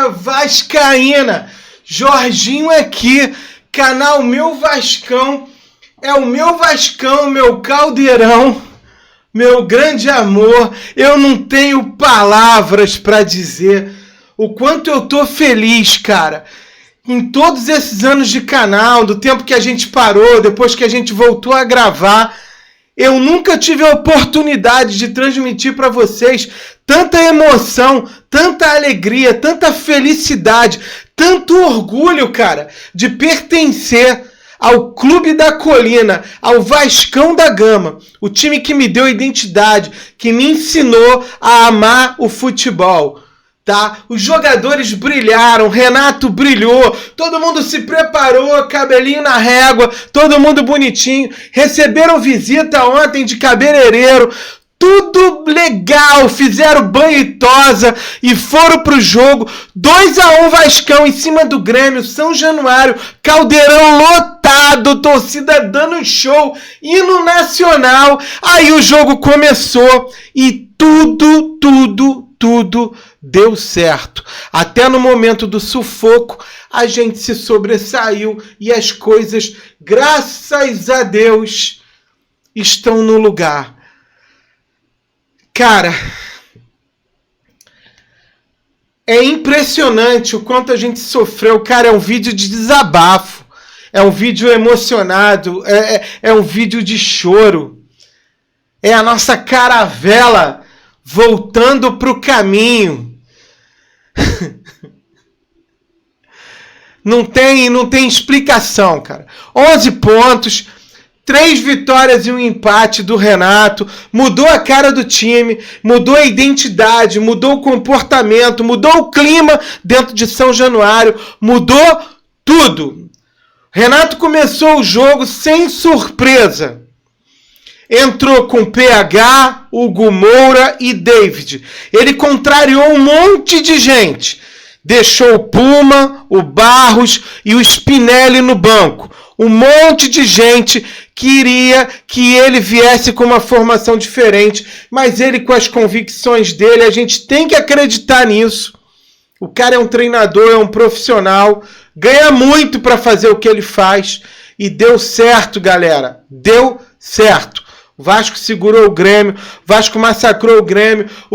Torcida vascaína, Jorginho aqui, canal Meu Vascão, é o meu Vascão, meu caldeirão, meu grande amor. Eu não tenho palavras para dizer o quanto eu tô feliz, cara, em todos esses anos de canal, do tempo que a gente parou, depois que a gente voltou a gravar. Eu nunca tive a oportunidade de transmitir para vocês tanta emoção, tanta alegria, tanta felicidade, tanto orgulho, cara, de pertencer ao Clube da Colina, ao Vascão da Gama, o time que me deu identidade, que me ensinou a amar o futebol. Tá? Os jogadores brilharam, Renato brilhou, todo mundo se preparou, cabelinho na régua, todo mundo bonitinho, receberam visita ontem de cabeleireiro, tudo legal, fizeram banho e tosa e foram pro jogo. 2-1 Vascão em cima do Grêmio, São Januário, caldeirão lotado, torcida dando show, hino nacional. Aí o jogo começou e tudo deu certo. Até no momento do sufoco, a gente se sobressaiu e as coisas, graças a Deus, estão no lugar. Cara, é impressionante o quanto a gente sofreu. Cara, é um vídeo de desabafo, é um vídeo emocionado, é um vídeo de choro. É a nossa caravela voltando para o caminho. Não tem explicação, cara. 11 pontos, 3 vitórias e um empate do Renato. Mudou a cara do time, mudou a identidade, mudou o comportamento, mudou o clima dentro de São Januário, mudou tudo. Renato começou o jogo sem surpresa. Entrou com PH, Hugo Moura e David. Ele contrariou um monte de gente. Deixou o Puma, o Barros e o Spinelli no banco. Um monte de gente queria que ele viesse com uma formação diferente, mas ele, com as convicções dele, a gente tem que acreditar nisso. O cara é um treinador, é um profissional, ganha muito para fazer o que ele faz e deu certo, galera. Deu certo. O Vasco segurou o Grêmio, o Vasco massacrou o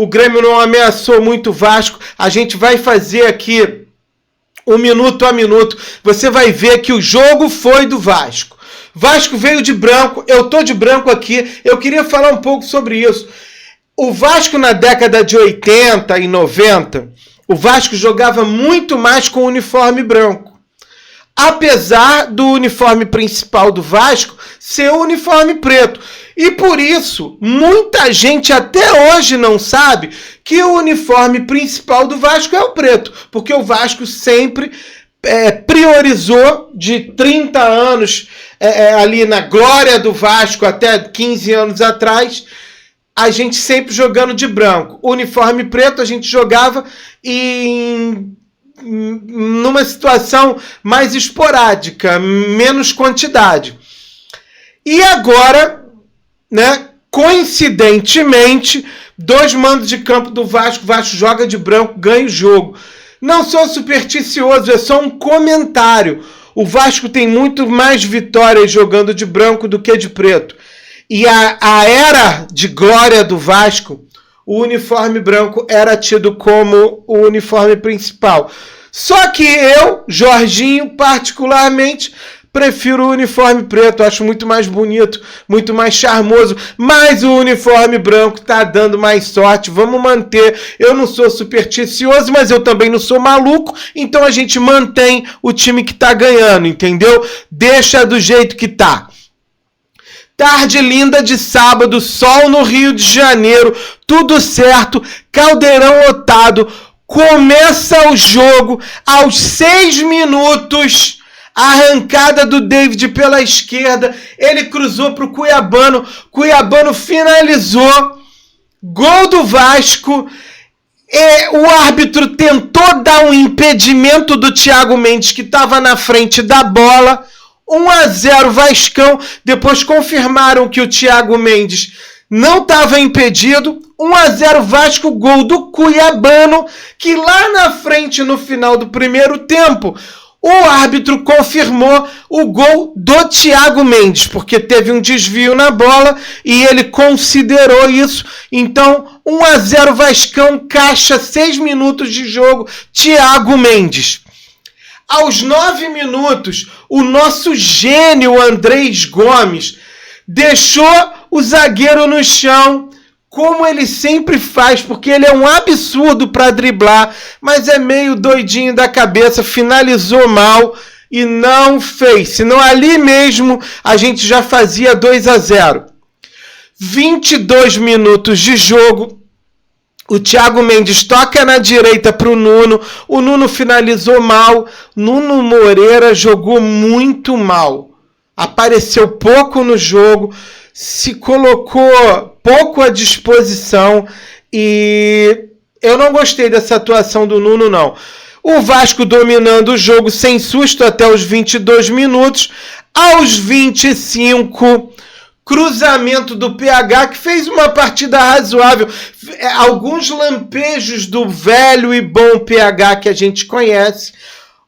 Grêmio não ameaçou muito o Vasco. A gente vai fazer aqui um minuto a minuto. Você vai ver que o jogo foi do Vasco. Vasco veio de branco, eu tô de branco aqui, eu queria falar um pouco sobre isso. O Vasco na década de 80 e 90, o Vasco jogava muito mais com o uniforme branco. Apesar do uniforme principal do Vasco ser o uniforme preto. E por isso, muita gente até hoje não sabe que o uniforme principal do Vasco é o preto. Porque o Vasco sempre priorizou, de 30 anos ali na glória do Vasco até 15 anos atrás, a gente sempre jogando de branco. O uniforme preto a gente jogava numa situação mais esporádica, menos quantidade. E agora, né, coincidentemente, 2 mandos de campo do Vasco, o Vasco joga de branco, ganha o jogo. Não sou supersticioso, é só um comentário. O Vasco tem muito mais vitórias jogando de branco do que de preto. E a era de glória do Vasco, o uniforme branco era tido como o uniforme principal. Só que eu, Jorginho, particularmente, prefiro o uniforme preto, acho muito mais bonito, muito mais charmoso, mas o uniforme branco tá dando mais sorte, vamos manter. Eu não sou supersticioso, mas eu também não sou maluco, então a gente mantém o time que tá ganhando, entendeu? Deixa do jeito que tá. Tarde linda de sábado, sol no Rio de Janeiro, tudo certo, caldeirão lotado, começa o jogo, aos 6 minutos, arrancada do David pela esquerda, ele cruzou para o Cuiabano, Cuiabano finalizou, gol do Vasco, e o árbitro tentou dar um impedimento do Thiago Mendes, que estava na frente da bola. 1-0 Vascão, depois confirmaram que o Thiago Mendes não estava impedido, 1-0 Vasco, gol do Cuiabano, que lá na frente, no final do primeiro tempo, o árbitro confirmou o gol do Thiago Mendes, porque teve um desvio na bola e ele considerou isso. Então, 1-0 Vascão, Caixa, 6 minutos de jogo, Thiago Mendes. Aos 9 minutos, o nosso gênio Andrés Gomes deixou o zagueiro no chão, como ele sempre faz, porque ele é um absurdo para driblar, mas é meio doidinho da cabeça, finalizou mal e não fez. Senão ali mesmo a gente já fazia 2-0. 22 minutos de jogo, o Thiago Mendes toca na direita para o Nuno finalizou mal, Nuno Moreira jogou muito mal, apareceu pouco no jogo, se colocou pouco à disposição e eu não gostei dessa atuação do Nuno, não. O Vasco dominando o jogo sem susto até os 22 minutos. Aos 25, cruzamento do PH, que fez uma partida razoável. Alguns lampejos do velho e bom PH que a gente conhece.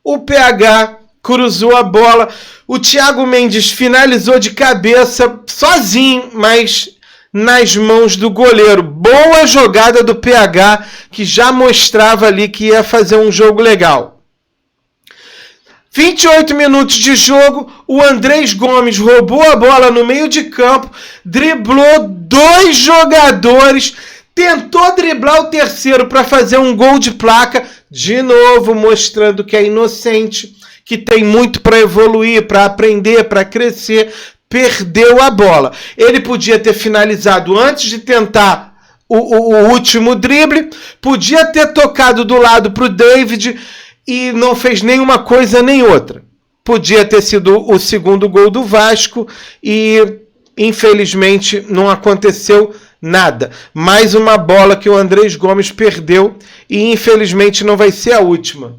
O PH cruzou a bola. O Thiago Mendes finalizou de cabeça sozinho, mas nas mãos do goleiro. Boa jogada do PH, que já mostrava ali que ia fazer um jogo legal. 28 minutos de jogo, o Andrés Gomes roubou a bola no meio de campo, driblou 2 jogadores, tentou driblar o terceiro para fazer um gol de placa, de novo mostrando que é inocente, que tem muito para evoluir, para aprender, para crescer, perdeu a bola. Ele podia ter finalizado antes de tentar o último drible, podia ter tocado do lado para o David e não fez nenhuma coisa nem outra. Podia ter sido o segundo gol do Vasco e infelizmente não aconteceu nada. Mais uma bola que o Andrés Gomes perdeu e infelizmente não vai ser a última.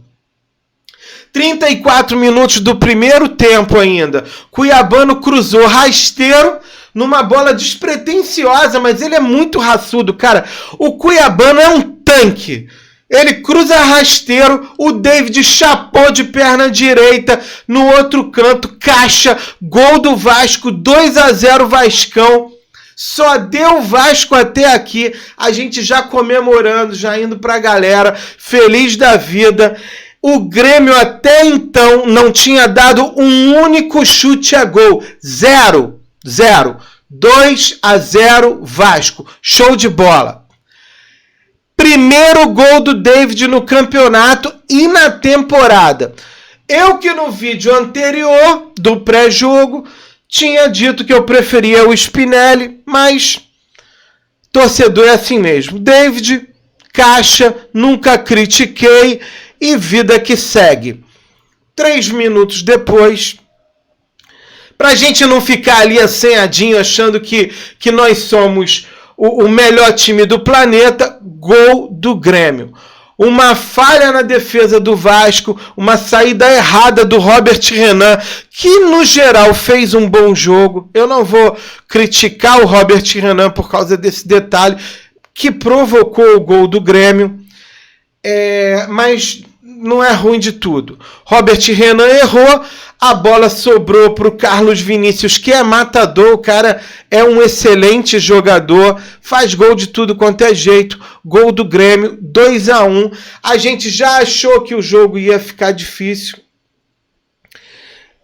34 minutos do primeiro tempo ainda. Cuiabano cruzou rasteiro numa bola despretensiosa, mas ele é muito raçudo, cara. O Cuiabano é um tanque. Ele cruza rasteiro, o David chapou de perna direita, no outro canto, Caixa, gol do Vasco, 2-0 Vascão. Só deu Vasco até aqui, a gente já comemorando, já indo pra galera, feliz da vida. O Grêmio até então não tinha dado um único chute a gol. 0. 2-0 Vasco. Show de bola. Primeiro gol do David no campeonato e na temporada. Eu que no vídeo anterior do pré-jogo tinha dito que eu preferia o Spinelli, mas torcedor é assim mesmo. David, Caixa, nunca critiquei. E vida que segue. 3 minutos depois, pra gente não ficar ali assanhadinho achando que nós somos o melhor time do planeta, gol do Grêmio. Uma falha na defesa do Vasco, uma saída errada do Robert Renan, que no geral fez um bom jogo. Eu não vou criticar o Robert Renan por causa desse detalhe, que provocou o gol do Grêmio. Mas não é ruim de tudo. Robert Renan errou, a bola sobrou para o Carlos Vinícius, que é matador, o cara é um excelente jogador, faz gol de tudo quanto é jeito, gol do Grêmio, 2-1. A gente já achou que o jogo ia ficar difícil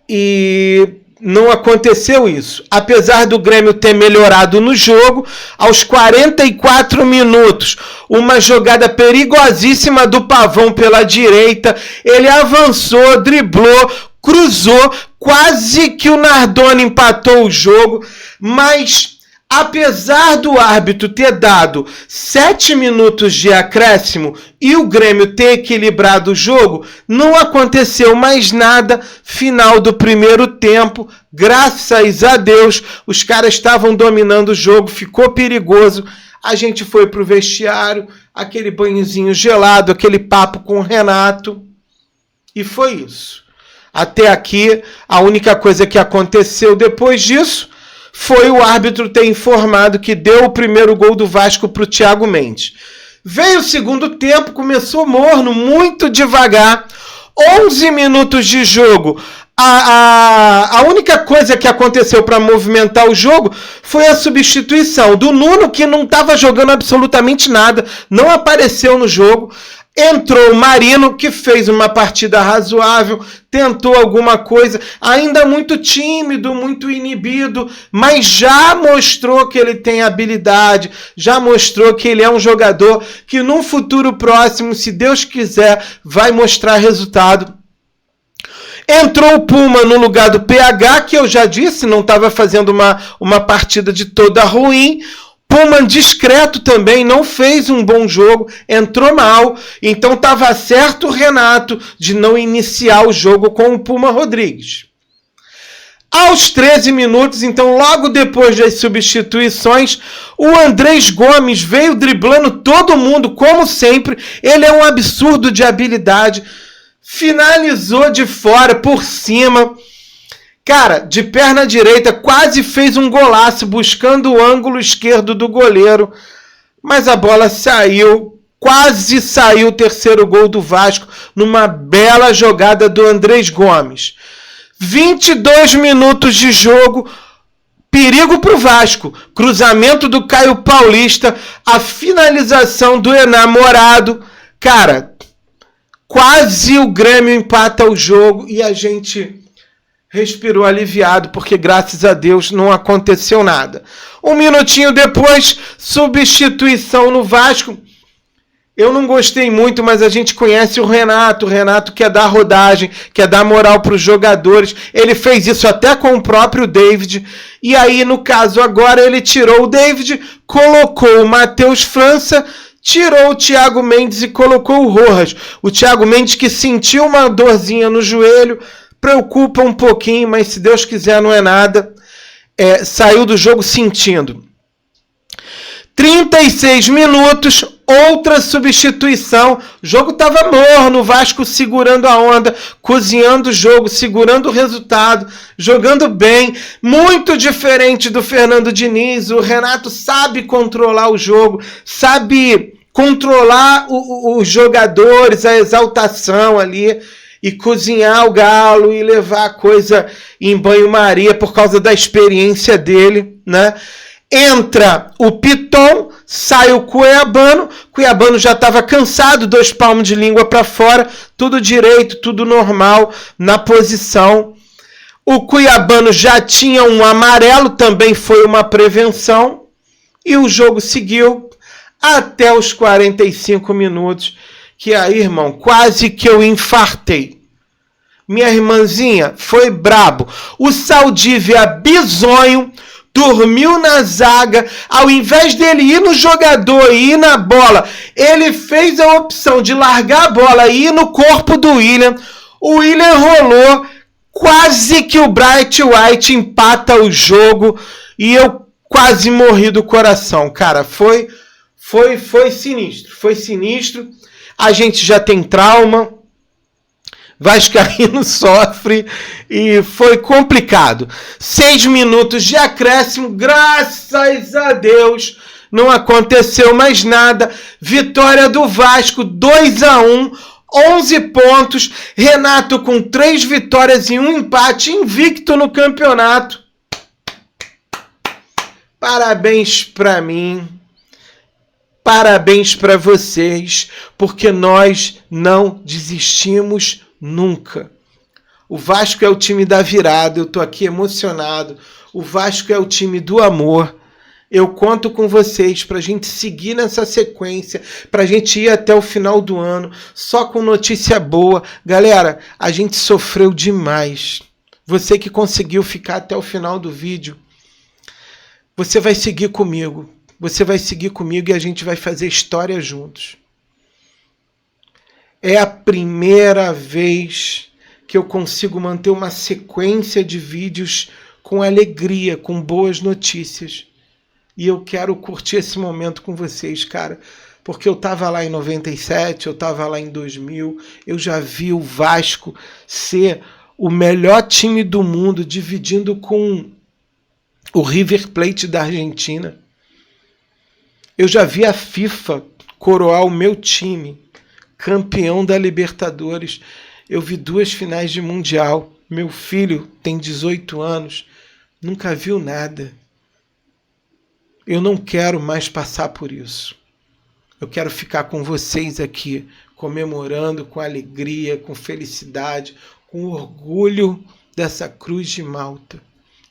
e não aconteceu isso. Apesar do Grêmio ter melhorado no jogo, aos 44 minutos, uma jogada perigosíssima do Pavão pela direita, ele avançou, driblou, cruzou, quase que o Nardoni empatou o jogo, mas apesar do árbitro ter dado 7 minutos de acréscimo e o Grêmio ter equilibrado o jogo, não aconteceu mais nada. Final do primeiro tempo, graças a Deus, os caras estavam dominando o jogo, ficou perigoso. A gente foi pro vestiário, aquele banhozinho gelado, aquele papo com o Renato, e foi isso. Até aqui, a única coisa que aconteceu depois disso foi o árbitro ter informado que deu o primeiro gol do Vasco para o Thiago Mendes. Veio o segundo tempo, começou morno, muito devagar. 11 minutos de jogo. A única coisa que aconteceu para movimentar o jogo foi a substituição do Nuno, que não estava jogando absolutamente nada, não apareceu no jogo. Entrou o Marino, que fez uma partida razoável, tentou alguma coisa, ainda muito tímido, muito inibido, mas já mostrou que ele tem habilidade, já mostrou que ele é um jogador que num futuro próximo, se Deus quiser, vai mostrar resultado. Entrou o Puma no lugar do PH, que eu já disse, não estava fazendo uma partida de toda ruim. Puma discreto também, não fez um bom jogo, entrou mal, então estava certo o Renato de não iniciar o jogo com o Puma Rodrigues. Aos 13 minutos, então logo depois das substituições, o Andrés Gomes veio driblando todo mundo, como sempre, ele é um absurdo de habilidade, finalizou de fora, por cima. Cara, de perna direita, quase fez um golaço buscando o ângulo esquerdo do goleiro. Mas a bola saiu, quase saiu o terceiro gol do Vasco, numa bela jogada do Andrés Gomes. 22 minutos de jogo, perigo para o Vasco. Cruzamento do Caio Paulista, a finalização do enamorado. Cara, quase o Grêmio empata o jogo e a gente respirou aliviado, porque graças a Deus não aconteceu nada. Um minutinho depois, substituição no Vasco. Eu não gostei muito, mas a gente conhece o Renato. O Renato quer dar rodagem, quer dar moral para os jogadores. Ele fez isso até com o próprio David. E aí, no caso agora, ele tirou o David, colocou o Matheus França, tirou o Thiago Mendes e colocou o Rojas. O Thiago Mendes que sentiu uma dorzinha no joelho, preocupa um pouquinho, mas se Deus quiser não é nada. Saiu do jogo sentindo. 36 minutos, outra substituição. O jogo estava morno, o Vasco segurando a onda, cozinhando o jogo, segurando o resultado, jogando bem. Muito diferente do Fernando Diniz. O Renato sabe controlar o jogo, sabe controlar os jogadores, a exaltação ali, e cozinhar o galo e levar a coisa em banho-maria por causa da experiência dele, né? Entra o Piton, sai o Cuiabano. Cuiabano já estava cansado, 2 palmos de língua para fora, tudo direito, tudo normal na posição. O Cuiabano já tinha um amarelo, também foi uma prevenção. E o jogo seguiu até os 45 minutos, que aí, irmão, quase que eu infartei. Minha irmãzinha, foi brabo. O Saldívia bizonho dormiu na zaga, ao invés dele ir no jogador e ir na bola, ele fez a opção de largar a bola e ir no corpo do William. O William rolou, quase que o Bright White empata o jogo e eu quase morri do coração, cara. Foi sinistro. A gente já tem trauma, vascaíno sofre e foi complicado. 6 minutos de acréscimo, graças a Deus não aconteceu mais nada. Vitória do Vasco, 2-1, 11 pontos. Renato com 3 vitórias e 1 empate, invicto no campeonato. Parabéns para mim. Parabéns para vocês, porque nós não desistimos nunca. O Vasco é o time da virada, eu estou aqui emocionado. O Vasco é o time do amor. Eu conto com vocês para a gente seguir nessa sequência, para a gente ir até o final do ano, só com notícia boa. Galera, a gente sofreu demais. Você que conseguiu ficar até o final do vídeo, você vai seguir comigo. Você vai seguir comigo e a gente vai fazer história juntos. É a primeira vez que eu consigo manter uma sequência de vídeos com alegria, com boas notícias. E eu quero curtir esse momento com vocês, cara. Porque eu estava lá em 97, eu estava lá em 2000, eu já vi o Vasco ser o melhor time do mundo, dividindo com o River Plate da Argentina. Eu já vi a FIFA coroar o meu time campeão da Libertadores. Eu vi 2 finais de Mundial. Meu filho tem 18 anos, nunca viu nada. Eu não quero mais passar por isso. Eu quero ficar com vocês aqui, comemorando com alegria, com felicidade, com orgulho dessa Cruz de Malta.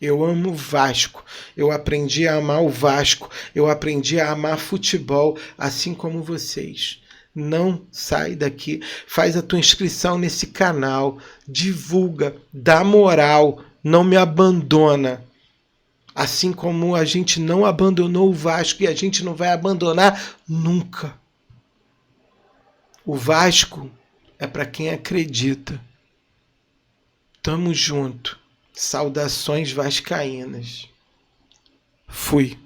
Eu amo o Vasco, eu aprendi a amar o Vasco, eu aprendi a amar futebol, assim como vocês. Não sai daqui, faz a tua inscrição nesse canal, divulga, dá moral, não me abandona. Assim como a gente não abandonou o Vasco e a gente não vai abandonar nunca. O Vasco é para quem acredita. Tamo junto. Saudações vascaínas. Fui.